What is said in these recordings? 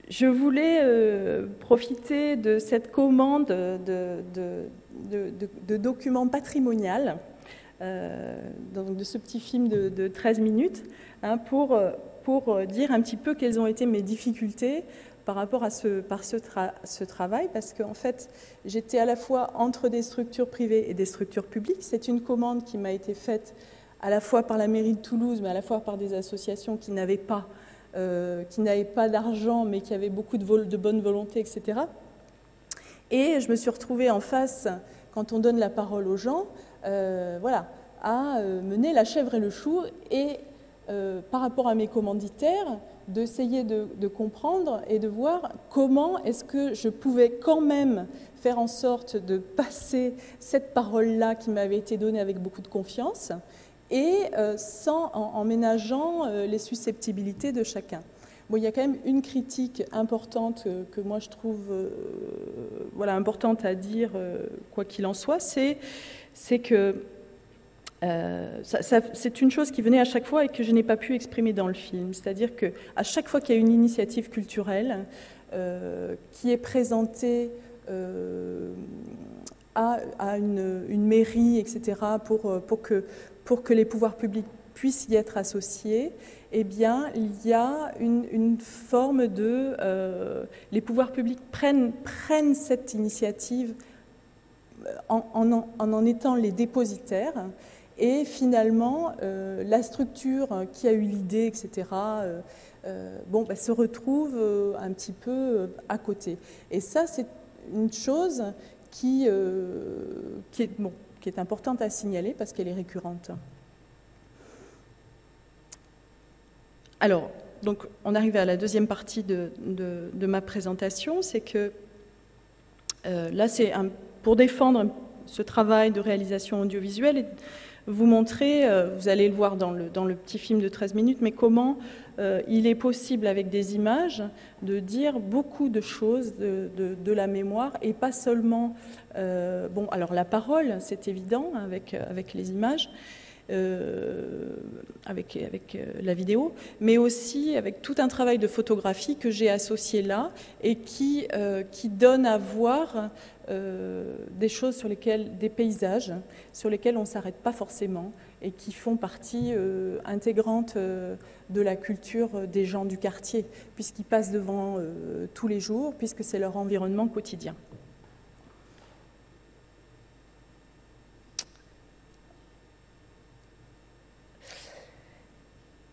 je voulais profiter de cette commande de documents patrimonial, donc de ce petit film de 13 minutes, hein, pour dire un petit peu quelles ont été mes difficultés par rapport à ce travail, parce qu'en fait, j'étais à la fois entre des structures privées et des structures publiques. C'est une commande qui m'a été faite à la fois par la mairie de Toulouse, mais à la fois par des associations qui n'avaient pas d'argent, mais qui avaient beaucoup de bonne volonté, etc. Et je me suis retrouvée en face, quand on donne la parole aux gens, voilà, à mener la chèvre et le chou, et par rapport à mes commanditaires, d'essayer de comprendre et de voir comment est-ce que je pouvais quand même faire en sorte de passer cette parole-là qui m'avait été donnée avec beaucoup de confiance, et en ménageant les susceptibilité de chacun. Bon, il y a quand même une critique importante que moi je trouve voilà, importante à dire, quoi qu'il en soit, c'est que c'est une chose qui venait à chaque fois et que je n'ai pas pu exprimer dans le film. C'est-à-dire qu'à chaque fois qu'il y a une initiative culturelle qui est présentée à une mairie, etc., pour que les pouvoirs publics puissent y être associés, eh bien, il y a une forme de... les pouvoirs publics prennent cette initiative en étant les dépositaires, et finalement, la structure qui a eu l'idée, etc., se retrouve un petit peu à côté. Et ça, c'est une chose qui est importante à signaler parce qu'elle est récurrente. Alors, donc, on arrive à la deuxième partie de ma présentation, c'est que là, c'est pour défendre ce travail de réalisation audiovisuelle et vous montrer, vous allez le voir dans le petit film de 13 minutes, mais comment il est possible avec des images de dire beaucoup de choses de la mémoire et pas seulement... bon, alors la parole, c'est évident avec les images, avec la vidéo, mais aussi avec tout un travail de photographie que j'ai associé là et qui donne à voir des choses sur lesquelles, des paysages sur lesquels on ne s'arrête pas forcément et qui font partie intégrante de la culture des gens du quartier, puisqu'ils passent devant tous les jours, puisque c'est leur environnement quotidien.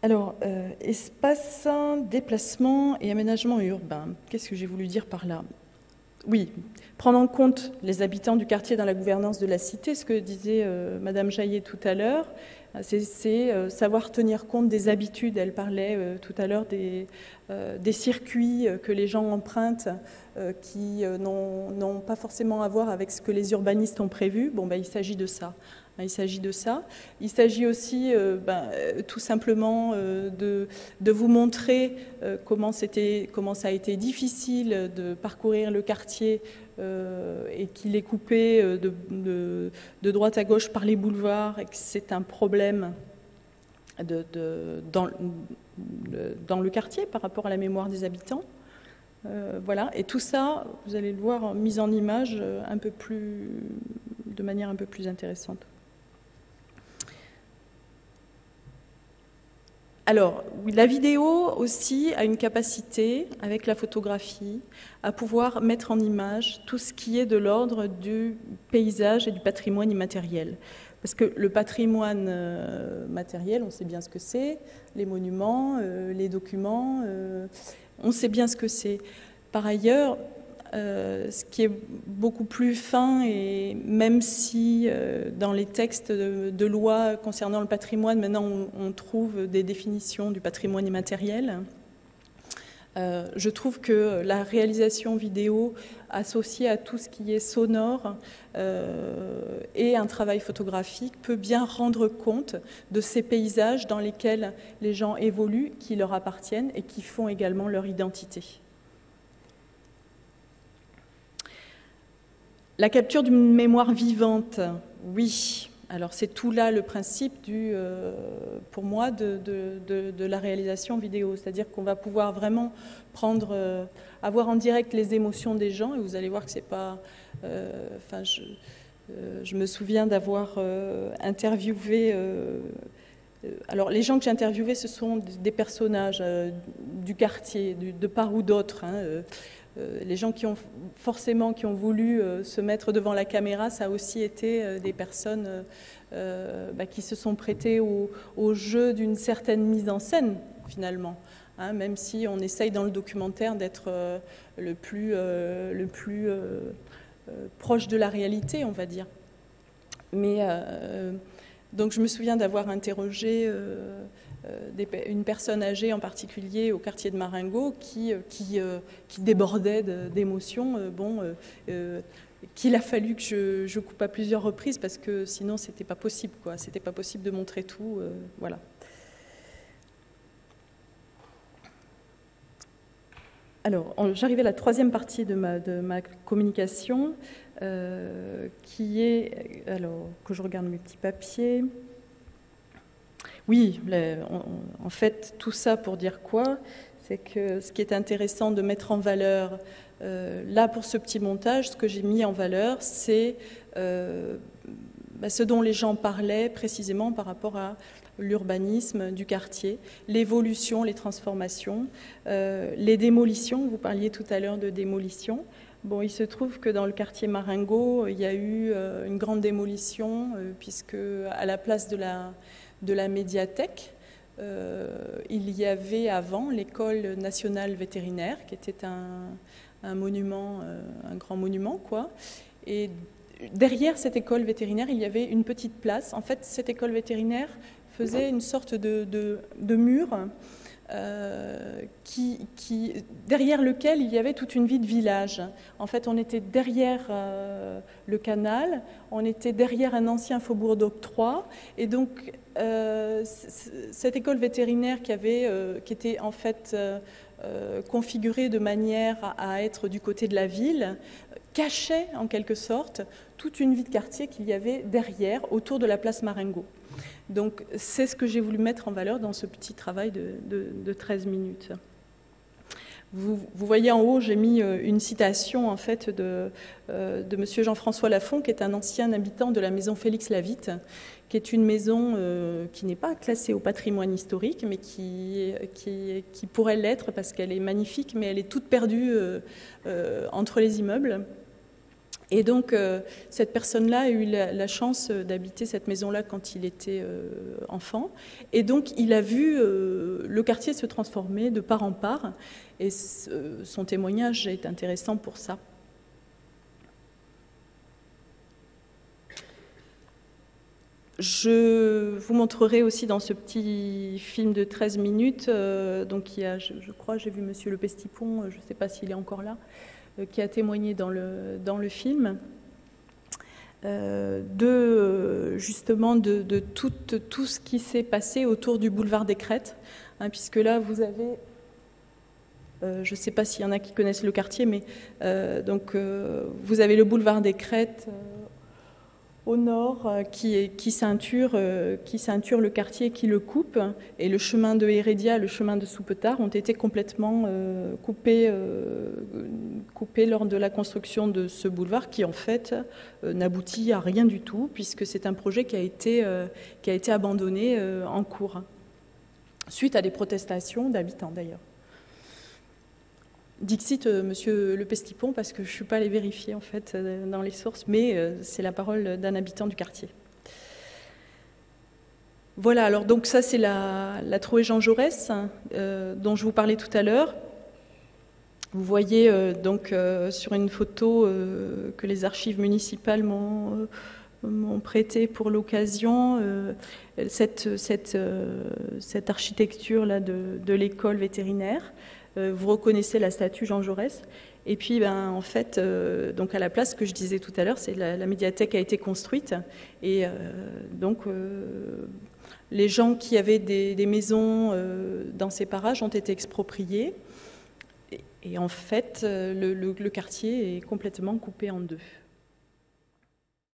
Alors, espace, déplacement et aménagement urbain. Qu'est-ce que j'ai voulu dire par là ? Oui, prendre en compte les habitants du quartier dans la gouvernance de la cité, ce que disait Madame Jaillet tout à l'heure, c'est savoir tenir compte des habitudes. Elle parlait tout à l'heure des circuits que les gens empruntent qui n'ont pas forcément à voir avec ce que les urbanistes ont prévu. Bon, il s'agit de ça. Il s'agit de ça. Il s'agit aussi tout simplement de vous montrer comment ça a été difficile de parcourir le quartier et qu'il est coupé de droite à gauche par les boulevards et que c'est un problème dans le quartier par rapport à la mémoire des habitants. Voilà. Et tout ça, vous allez le voir mis en image de manière un peu plus intéressante. Alors, la vidéo aussi a une capacité, avec la photographie, à pouvoir mettre en image tout ce qui est de l'ordre du paysage et du patrimoine immatériel. Parce que le patrimoine matériel, on sait bien ce que c'est, les monuments, les documents, on sait bien ce que c'est. Par ailleurs, ce qui est beaucoup plus fin, et même si dans les textes de loi concernant le patrimoine, maintenant on trouve des définitions du patrimoine immatériel, je trouve que la réalisation vidéo associée à tout ce qui est sonore et un travail photographique peut bien rendre compte de ces paysages dans lesquels les gens évoluent, qui leur appartiennent et qui font également leur identité. La capture d'une mémoire vivante, oui. Alors c'est tout là le principe pour moi de la réalisation vidéo, c'est-à-dire qu'on va pouvoir vraiment avoir en direct les émotions des gens, et vous allez voir que c'est pas... je me souviens d'avoir interviewé... alors les gens que j'ai interviewés, ce sont des personnages du quartier, de part ou d'autre, hein, les gens qui ont voulu se mettre devant la caméra, ça a aussi été des personnes qui se sont prêtées au jeu d'une certaine mise en scène, finalement. Hein, même si on essaye dans le documentaire d'être le plus proche de la réalité, on va dire. Mais donc je me souviens d'avoir interrogé une personne âgée en particulier au quartier de Marengo qui débordait d'émotions, qu'il a fallu que je coupe à plusieurs reprises parce que sinon c'était pas possible, quoi. C'était pas possible de montrer tout, voilà. Alors, j'arrive à la troisième partie de ma communication, qui est, alors que je regarde mes petits papiers. Oui, en fait, tout ça pour dire quoi? C'est que ce qui est intéressant de mettre en valeur, là pour ce petit montage, ce que j'ai mis en valeur, c'est ce dont les gens parlaient précisément par rapport à l'urbanisme du quartier, l'évolution, les transformations, les démolitions. Vous parliez tout à l'heure de démolition. Bon, il se trouve que dans le quartier Marengo, il y a eu une grande démolition, puisque à la place de la médiathèque, il y avait avant l'école nationale vétérinaire, qui était un monument, un grand monument, quoi. Et derrière cette école vétérinaire, il y avait une petite place. En fait, cette école vétérinaire faisait une sorte de mur derrière lequel il y avait toute une vie de village. En fait, on était derrière le canal, on était derrière un ancien faubourg d'octroi, et donc cette école vétérinaire qui était en fait configurée de manière à être du côté de la ville, cachait en quelque sorte toute une vie de quartier qu'il y avait derrière, autour de la place Marengo. Donc c'est ce que j'ai voulu mettre en valeur dans ce petit travail de 13 minutes. Vous voyez en haut, j'ai mis une citation en fait de monsieur Jean-François Lafont, qui est un ancien habitant de la maison Félix Lavitte, qui est une maison qui n'est pas classée au patrimoine historique, mais qui pourrait l'être parce qu'elle est magnifique, mais elle est toute perdue entre les immeubles. Et donc, cette personne-là a eu la chance d'habiter cette maison-là quand il était enfant. Et donc, il a vu le quartier se transformer de part en part. Et son témoignage est intéressant pour ça. Je vous montrerai aussi dans ce petit film de 13 minutes, donc il y a, je crois, j'ai vu monsieur Le Pestipon, je ne sais pas s'il est encore là, qui a témoigné dans le film, justement de tout ce qui s'est passé autour du boulevard des Crêtes, hein, puisque là vous avez, je ne sais pas s'il y en a qui connaissent le quartier, mais vous avez le boulevard des Crêtes au nord qui ceinture le quartier, qui le coupe, et le chemin de Hérédia, le chemin de Soupetard ont été complètement coupés lors de la construction de ce boulevard, qui en fait n'aboutit à rien du tout, puisque c'est un projet qui a été abandonné en cours, suite à des protestations d'habitants d'ailleurs. Dixit, monsieur Le Pestipon, parce que je ne suis pas allée vérifier en fait dans les sources, mais c'est la parole d'un habitant du quartier. Voilà, alors donc ça c'est la trouée Jean Jaurès, dont je vous parlais tout à l'heure. Vous voyez donc sur une photo que les archives municipales m'ont prêtée pour l'occasion, cette architecture-là de l'école vétérinaire. Vous reconnaissez la statue Jean Jaurès. Et puis, en fait, donc à la place que je disais tout à l'heure, c'est la médiathèque a été construite. Et donc, les gens qui avaient des maisons dans ces parages ont été expropriés. Et en fait, le quartier est complètement coupé en deux.